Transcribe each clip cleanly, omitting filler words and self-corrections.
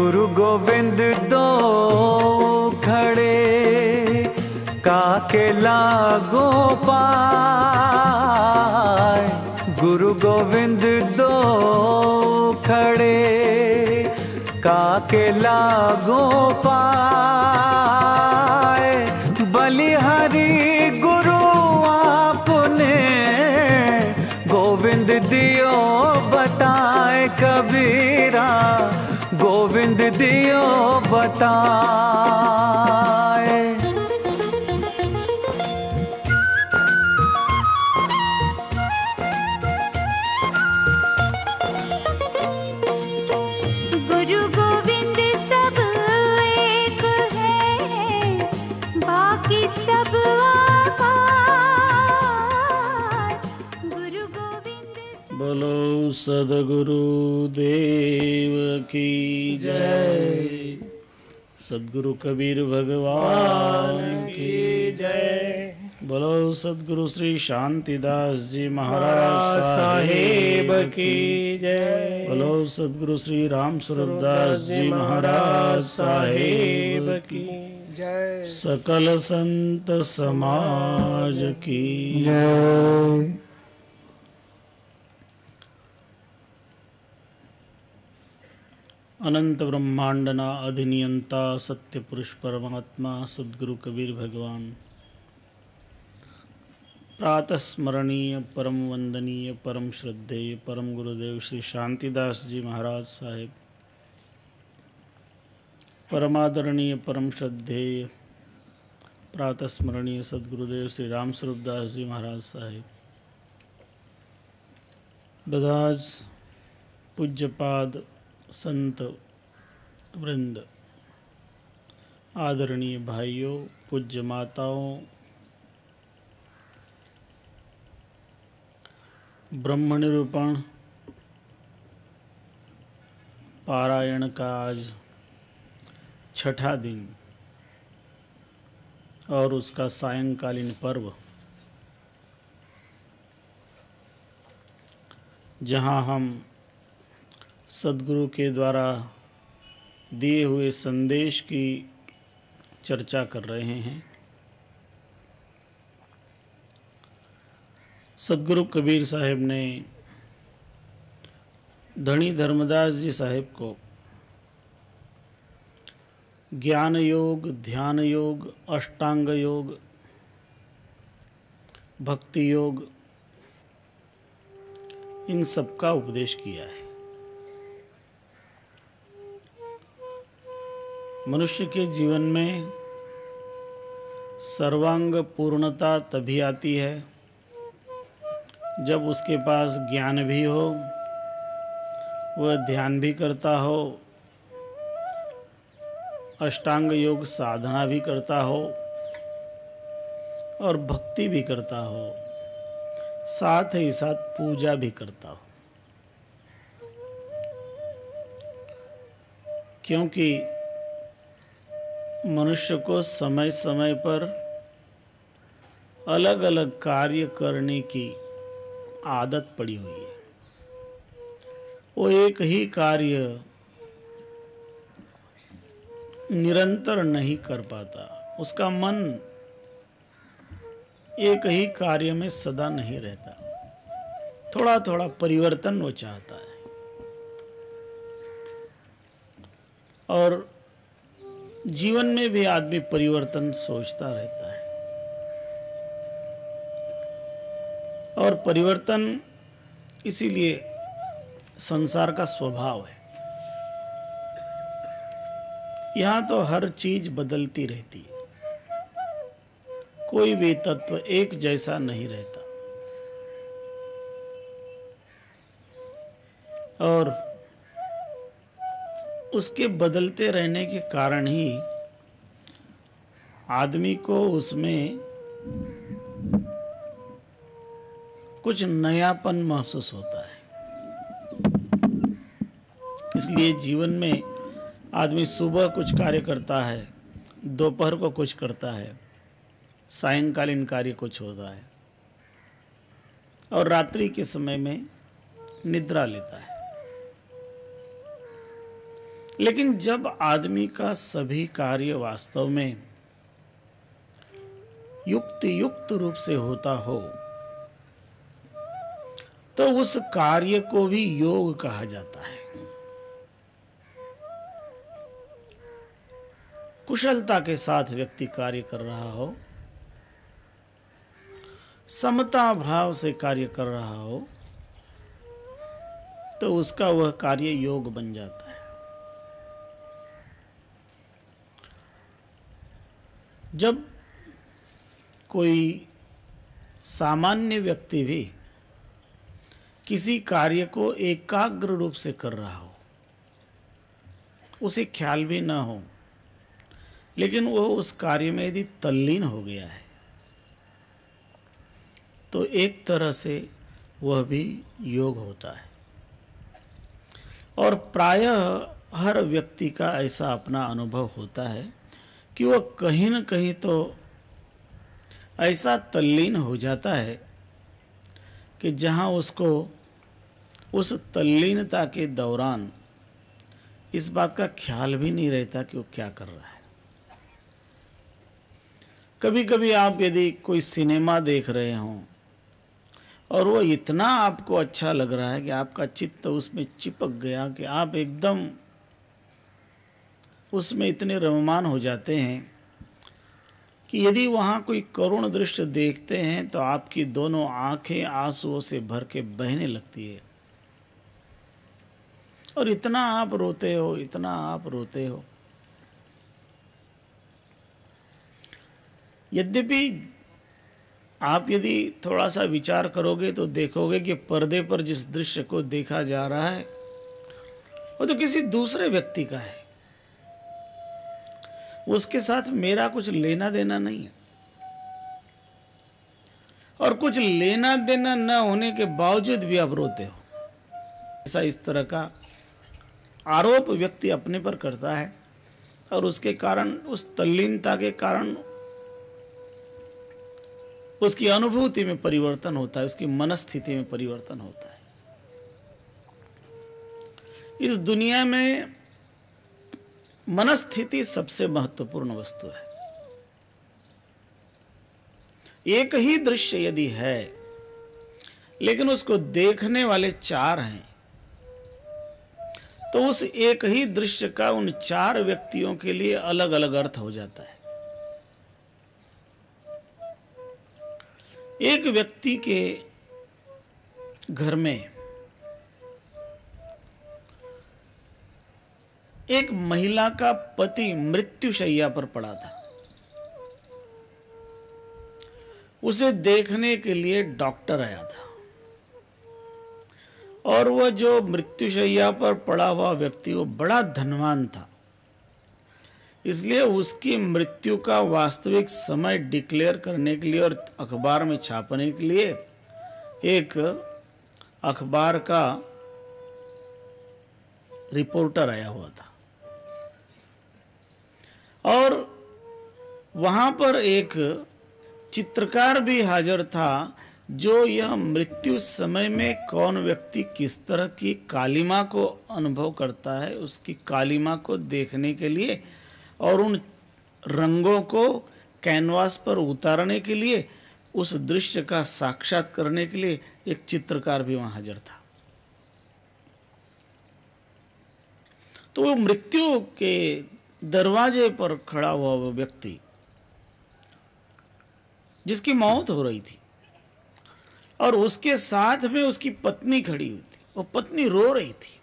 गुरु गोविंद दो खड़े काके लागो पाए। गुरु गोविंद दो खड़े काके लागो पाए। बलिहारी गुरु आपने गोविंद दियो बताए। कबीरा गोविंद दियो बताए। गुरु गोविंद सब एक है, बाकी सब आकार। गुरु गोविंद बोलो सदगुरु देव की जय। सदगुरु कबीर भगवान की जय। बोलो सदगुरु श्री शांतिदास जी महाराज साहेब की जय। बोलो सदगुरु श्री राम स्वरूपदास जी महाराज साहेब की जय। सकल संत समाज की जय। अनंत ब्रह्मांडना अधिनियंता सत्य पुरुष परमात्मा सद्गुरु कबीर भगवान प्रातः स्मरणीय परम वंदनीय परम श्रद्धेय परम गुरुदेव श्री शांतिदास जी महाराज साहेब, परमादरणीय परम श्रद्धेय प्रातः स्मरणीय सद्गुरुदेव श्री राम स्वरूपदास जी महाराज साहेब, बदाज पूज्यपाद संत वृंद, आदरणीय भाइयों, पूज्य माताओं, ब्रह्म निरूपण पारायण का आज छठा दिन और उसका सायंकालीन पर्व, जहाँ हम सद्गुरु के द्वारा दिए हुए संदेश की चर्चा कर रहे हैं। सद्गुरु कबीर साहब ने धनी धर्मदास जी साहब को ज्ञान योग, ध्यान योग, अष्टांग योग, भक्ति योग, इन सब का उपदेश किया है। मनुष्य के जीवन में सर्वांग पूर्णता तभी आती है जब उसके पास ज्ञान भी हो, वह ध्यान भी करता हो, अष्टांग योग साधना भी करता हो और भक्ति भी करता हो, साथ ही साथ पूजा भी करता हो। क्योंकि मनुष्य को समय समय पर अलग अलग कार्य करने की आदत पड़ी हुई है। वो एक ही कार्य निरंतर नहीं कर पाता, उसका मन एक ही कार्य में सदा नहीं रहता, थोड़ा थोड़ा परिवर्तन वो चाहता है। और जीवन में भी आदमी परिवर्तन सोचता रहता है और परिवर्तन इसीलिए संसार का स्वभाव है। यहाँ तो हर चीज बदलती रहती है, कोई भी तत्व एक जैसा नहीं रहता। और उसके बदलते रहने के कारण ही आदमी को उसमें कुछ नयापन महसूस होता है। इसलिए जीवन में आदमी सुबह कुछ कार्य करता है, दोपहर को कुछ करता है, सायंकालीन कार्य कुछ होता है और रात्रि के समय में निद्रा लेता है। लेकिन जब आदमी का सभी कार्य वास्तव में युक्त रूप से होता हो तो उस कार्य को भी योग कहा जाता है। कुशलता के साथ व्यक्ति कार्य कर रहा हो, समता भाव से कार्य कर रहा हो, तो उसका वह कार्य योग बन जाता है। जब कोई सामान्य व्यक्ति भी किसी कार्य को एकाग्र रूप से कर रहा हो, उसे ख्याल भी ना हो, लेकिन वो उस कार्य में यदि तल्लीन हो गया है तो एक तरह से वह भी योग होता है। और प्रायः हर व्यक्ति का ऐसा अपना अनुभव होता है कि वह कहीं न कहीं तो ऐसा तल्लीन हो जाता है कि जहाँ उसको उस तल्लीनता के दौरान इस बात का ख्याल भी नहीं रहता कि वो क्या कर रहा है। कभी कभी आप यदि कोई सिनेमा देख रहे हों और वो इतना आपको अच्छा लग रहा है कि आपका चित्त उसमें चिपक गया कि आप एकदम उसमें इतने रममान हो जाते हैं कि यदि वहाँ कोई करुण दृश्य देखते हैं तो आपकी दोनों आंखें आंसुओं से भर के बहने लगती है और इतना आप रोते हो, इतना आप रोते हो। यद्यपि आप यदि थोड़ा सा विचार करोगे तो देखोगे कि पर्दे पर जिस दृश्य को देखा जा रहा है वो तो किसी दूसरे व्यक्ति का है, उसके साथ मेरा कुछ लेना देना नहीं है। और कुछ लेना देना न होने के बावजूद भी आप रोते हो, ऐसा इस तरह का आरोप व्यक्ति अपने पर करता है और उसके कारण, उस तल्लीनता के कारण उसकी अनुभूति में परिवर्तन होता है, उसकी मनस्थिति में परिवर्तन होता है। इस दुनिया में मनस्थिति सबसे महत्वपूर्ण वस्तु है। एक ही दृश्य यदि है लेकिन उसको देखने वाले चार हैं तो उस एक ही दृश्य का उन चार व्यक्तियों के लिए अलग अलग अर्थ हो जाता है। एक व्यक्ति के घर में एक महिला का पति मृत्युशैया पर पड़ा था। उसे देखने के लिए डॉक्टर आया था और वह जो मृत्युशैया पर पड़ा हुआ व्यक्ति वो बड़ा धनवान था, इसलिए उसकी मृत्यु का वास्तविक समय डिक्लेयर करने के लिए और अखबार में छापने के लिए एक अखबार का रिपोर्टर आया हुआ था और वहां पर एक चित्रकार भी हाजिर था जो यह मृत्यु समय में कौन व्यक्ति किस तरह की कालिमा को अनुभव करता है उसकी कालिमा को देखने के लिए और उन रंगों को कैनवास पर उतारने के लिए, उस दृश्य का साक्षात करने के लिए एक चित्रकार भी वहां हाजिर था। तो वो मृत्यु के दरवाजे पर खड़ा हुआ वो व्यक्ति जिसकी मौत हो रही थी और उसके साथ में उसकी पत्नी खड़ी हुई थी, वो पत्नी रो रही थी।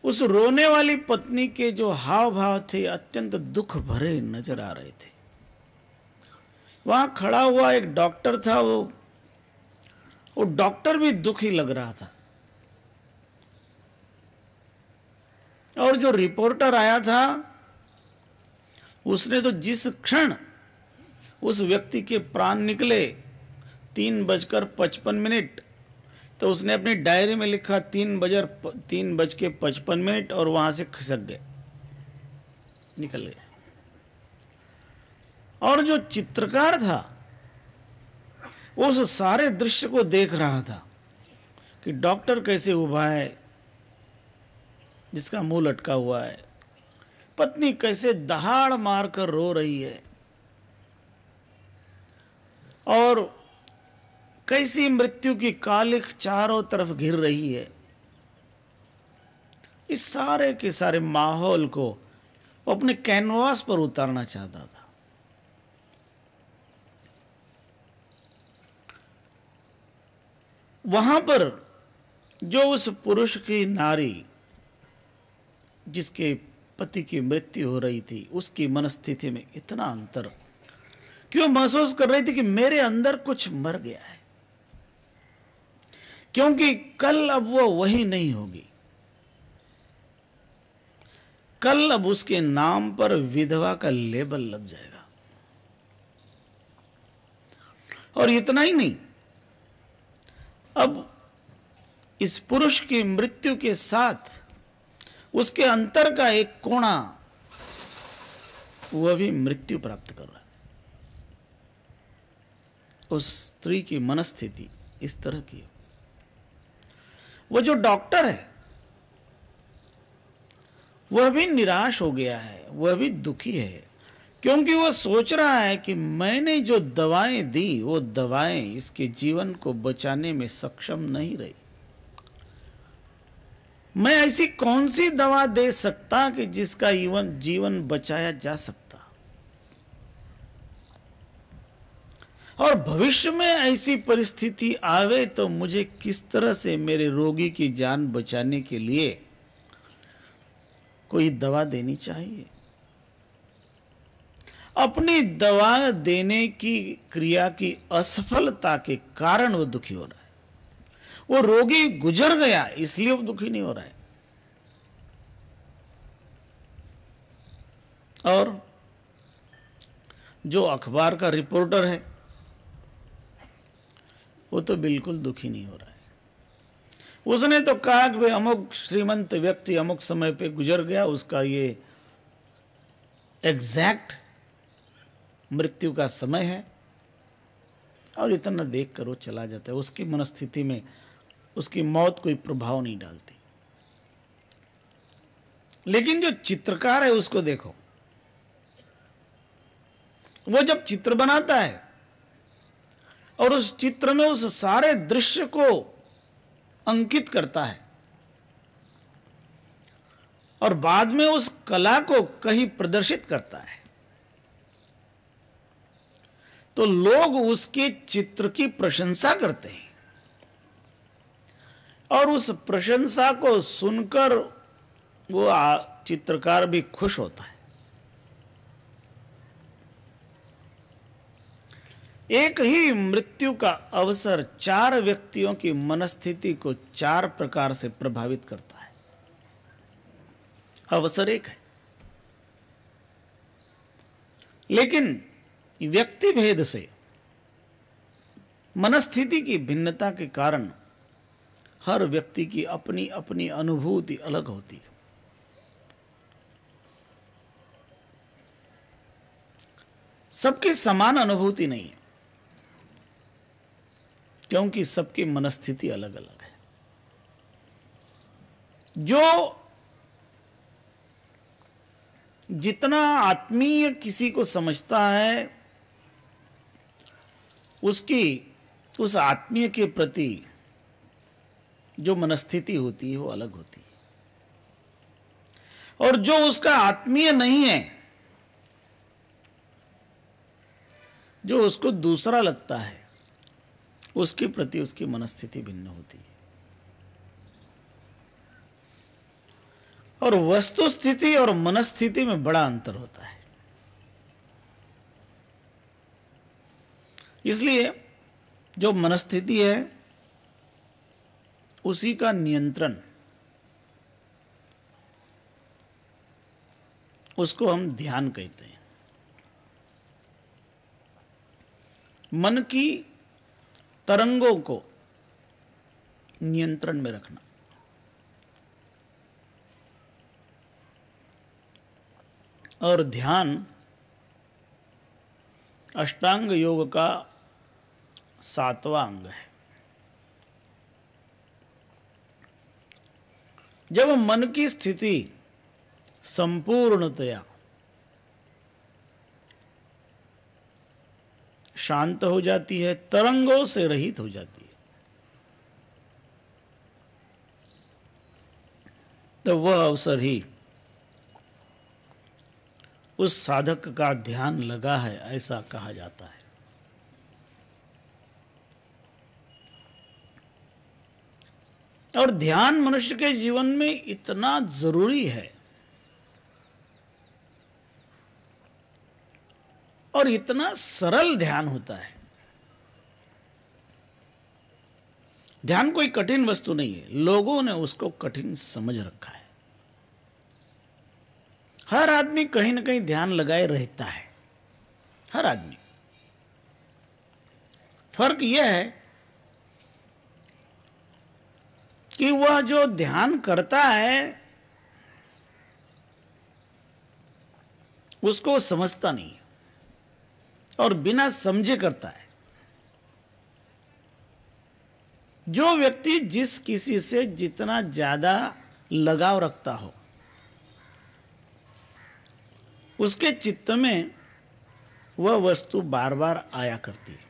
उस रोने वाली पत्नी के जो हाव भाव थे अत्यंत दुख भरे नजर आ रहे थे। वहां खड़ा हुआ एक डॉक्टर था, वो डॉक्टर भी दुखी लग रहा था और जो रिपोर्टर आया था उसने तो जिस क्षण उस व्यक्ति के प्राण निकले 3:55 तो उसने अपनी डायरी में लिखा 3:55 और वहां से खिसक गए, निकल गए। और जो चित्रकार था वो उस सारे दृश्य को देख रहा था कि डॉक्टर कैसे ऊबा है जिसका मुंह लटका हुआ है, पत्नी कैसे दहाड़ मारकर रो रही है, और कैसी मृत्यु की कालिख चारों तरफ घिर रही है। इस सारे के सारे माहौल को वो अपने कैनवास पर उतारना चाहता था। वहां पर जो उस पुरुष की नारी जिसके पति की मृत्यु हो रही थी, उसकी मनस्थिति में इतना अंतर कि वो महसूस कर रही थी कि मेरे अंदर कुछ मर गया है, क्योंकि कल अब वो वही नहीं होगी। कल अब उसके नाम पर विधवा का लेबल लग जाएगा। और इतना ही नहीं, अब इस पुरुष की मृत्यु के साथ उसके अंतर का एक कोना वह भी मृत्यु प्राप्त कर रहा है। उस स्त्री की मनस्थिति इस तरह की है। वो जो डॉक्टर है वह भी निराश हो गया है, वह भी दुखी है, क्योंकि वह सोच रहा है कि मैंने जो दवाएं दी वो दवाएं इसके जीवन को बचाने में सक्षम नहीं रही। मैं ऐसी कौन सी दवा दे सकता कि जिसका जीवन बचाया जा सकता, और भविष्य में ऐसी परिस्थिति आवे तो मुझे किस तरह से मेरे रोगी की जान बचाने के लिए कोई दवा देनी चाहिए। अपनी दवा देने की क्रिया की असफलता के कारण वो दुखी हो रहा है। वो रोगी गुजर गया इसलिए वो दुखी नहीं हो रहा है। और जो अखबार का रिपोर्टर है वो तो बिल्कुल दुखी नहीं हो रहा है। उसने तो कहा कि भाई अमुक श्रीमंत व्यक्ति अमुक समय पे गुजर गया, उसका ये एग्जैक्ट मृत्यु का समय है, और इतना देख कर वो चला जाता है। उसकी मनस्थिति में उसकी मौत कोई प्रभाव नहीं डालती। लेकिन जो चित्रकार है उसको देखो, वो जब चित्र बनाता है और उस चित्र में उस सारे दृश्य को अंकित करता है और बाद में उस कला को कहीं प्रदर्शित करता है, तो लोग उसके चित्र की प्रशंसा करते हैं, और उस प्रशंसा को सुनकर वो चित्रकार भी खुश होता है। एक ही मृत्यु का अवसर 4 व्यक्तियों की मनस्थिति को 4 प्रकार से प्रभावित करता है। अवसर एक है, लेकिन व्यक्ति भेद से, मनस्थिति की भिन्नता के कारण हर व्यक्ति की अपनी अपनी अनुभूति अलग होती है। सबकी समान अनुभूति नहीं है, क्योंकि सबकी मनस्थिति अलग अलग है। जो जितना आत्मीय किसी को समझता है, उसकी उस आत्मीय के प्रति जो मनस्थिति होती है वो अलग होती है, और जो उसका आत्मीय नहीं है, जो उसको दूसरा लगता है, उसके प्रति उसकी मनस्थिति भिन्न होती है। और वस्तुस्थिति और मनस्थिति में बड़ा अंतर होता है। इसलिए जो मनस्थिति है उसी का नियंत्रण, उसको हम ध्यान कहते हैं। मन की तरंगों को नियंत्रण में रखना, और ध्यान अष्टांग योग का 7वां अंग है। जब मन की स्थिति संपूर्णतया शांत हो जाती है, तरंगों से रहित हो जाती है, तो वह अवसर ही उस साधक का ध्यान लगा है ऐसा कहा जाता है। और ध्यान मनुष्य के जीवन में इतना जरूरी है और इतना सरल ध्यान होता है। ध्यान कोई कठिन वस्तु नहीं है, लोगों ने उसको कठिन समझ रखा है। हर आदमी कहीं ना कहीं ध्यान लगाए रहता है, हर आदमी। फर्क यह है कि वह जो ध्यान करता है उसको समझता नहीं है और बिना समझे करता है। जो व्यक्ति जिस किसी से जितना ज्यादा लगाव रखता हो उसके चित्त में वह वस्तु बार बार आया करती है।